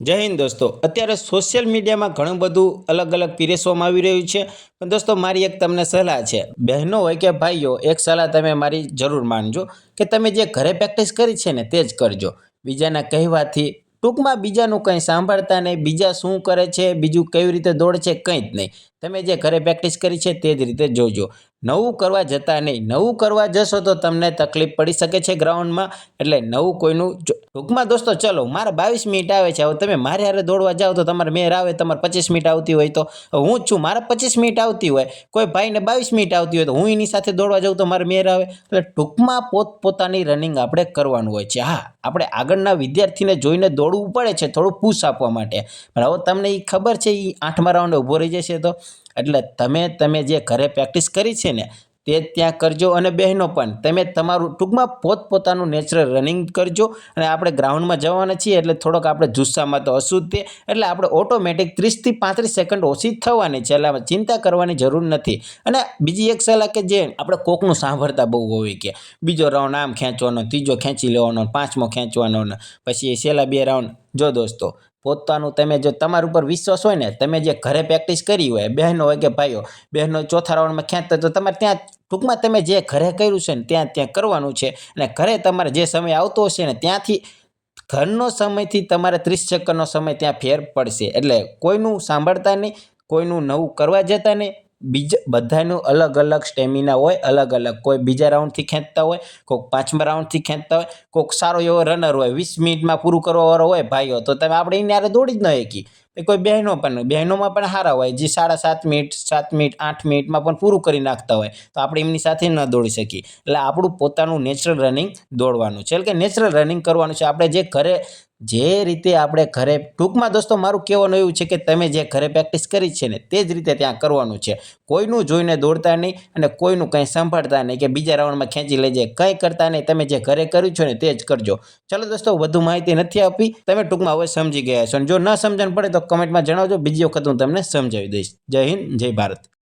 જય હિન્દ દોસ્તો, અત્યારે સોશિયલ મીડિયામાં ઘણું બધું અલગ અલગ પીરસવામાં આવી રહ્યું છે. પણ દોસ્તો, મારી એક તમને સલાહ છે, બહેનો હોય કે ભાઈઓ, એક સલાહ તમે મારી જરૂર માનજો કે તમે જે ઘરે પ્રેક્ટિસ કરી છે ને તે જ કરજો. બીજાના કહેવાથી, ટૂંકમાં બીજાનું કંઈ સાંભળતા નહીં, બીજા શું કરે છે, બીજું કેવી રીતે દોડે છે, કંઈ જ નહીં. તમે જે ઘરે પ્રેક્ટિસ કરી છે તે જ રીતે જોજો. નવું કરવા જતા નહીં. નવું કરવા જશો તો તમને તકલીફ પડી શકે છે ગ્રાઉન્ડમાં. એટલે નવું કોઈનું ટૂંકમાં દોસ્તો, ચલો મારે 22 મિનિટ આવે છે, હવે તમે મારે હારે દોડવા જાઓ તો તમારે મેર આવે. તમારે 25 મિનિટ આવતી હોય તો હું જ છું, મારે 25 મિનિટ આવતી હોય, કોઈ ભાઈને 22 મિનિટ આવતી હોય તો હું એની સાથે દોડવા જાઉં તો મારે મેર આવે. એટલે ટૂંકમાં પોતપોતાની રનિંગ આપણે કરવાનું હોય છે. હા, આપણે આગળના વિદ્યાર્થીને જોઈને દોડવું પડે છે થોડું પુશ આપવા માટે. પણ હવે તમને એ ખબર છે એ 8મા રાઉન્ડે ઊભો રહી જશે તો. એટલે તમે જે ઘરે પ્રેક્ટિસ કરી છે ને તે ત્યાં કરજો. અને બહેનો પણ તમે તમારું ટૂંકમાં પોતપોતાનું નેચરલ રનિંગ કરજો. અને આપણે ગ્રાઉન્ડમાં જવાના છીએ એટલે થોડોક આપણે જુસ્સામાં તો હશું જ તે. એટલે આપણે ઓટોમેટિક 30 થી 35 સેકન્ડ ઓછી થવાની છે. એટલે ચિંતા કરવાની જરૂર નથી. અને બીજી એક સલાહ કે જે આપણે કોકનું સાંભળતા બહુ હોય કે બીજો રાઉન્ડ આમ ખેંચવાનો, ત્રીજો ખેંચી લેવાનો, 5મો ખેંચવાનો, પછી છેલ્લા 2 રાઉન્ડ. જો દોસ્તો, પોતાનું તમે જો તમારા ઉપર વિશ્વાસ હોય ને, તમે જે ઘરે પ્રેક્ટિસ કરી હોય, બહેનો હોય કે ભાઈઓ, બહેનો 4થા રાઉન્ડમાં ખેંચતા તો તમારે ત્યાં ટૂંકમાં તમે જે ઘરે કર્યું છે ને ત્યાં કરવાનું છે. અને ઘરે તમારે જે સમય આવતો હશે ને ત્યાંથી ઘરનો સમયથી તમારે 30 સેકન્ડનો સમય ત્યાં ફેર પડશે. એટલે કોઈનું સાંભળતા નહીં, કોઈનું નવું કરવા જતા નહીં. બધાનું અલગ અલગ સ્ટેમિના હોય, અલગ અલગ. કોઈ બીજા રાઉન્ડથી ખેંચતા હોય, કોઈક 5મા રાઉન્ડથી ખેંચતા હોય, કોઈક સારો એવો રનર હોય, 20 મિનિટમાં પૂરું કરવાવાળો હોય ભાઈઓ, તો તમે આપણે એને યારે દોડી જ ન શકી. કોઈ બહેનોમાં પણ સારા હોય જે 7.5 મિનિટ, 7 મિનિટ, 8 મિનિટમાં પણ પૂરું કરી નાખતા હોય, તો આપણે એમની સાથે ન દોડી શકીએ. એટલે આપણું પોતાનું નેચરલ રનિંગ દોડવાનું છે. એટલે કે નેચરલ રનિંગ કરવાનું છે. આપણે જે ઘરે જે રીતે આપણે ઘરે ટૂંકમાં દોસ્તો, મારું કહેવાનું એવું છે કે તમે જે ઘરે પ્રેક્ટિસ કરી છે ને તે જ રીતે ત્યાં કરવાનું છે. કોઈનું જોઈને દોડતા નહીં અને કોઈનું કંઈ સાંભળતા નહીં કે બીજા રાઉન્ડમાં ખેંચી લેજે, કંઈ કરતા નહીં. તમે જે ઘરે કર્યું છે ને તે જ કરજો. ચલો દોસ્તો, વધુ માહિતી નથી આપી, તમે ટૂંકમાં હવે સમજી ગયા છો. અને જો ન સમજણ પડે તો કમેન્ટમાં જણાવજો, બીજી વખત હું તમને સમજાવી દઈશ. જય હિન્દ, જય ભારત.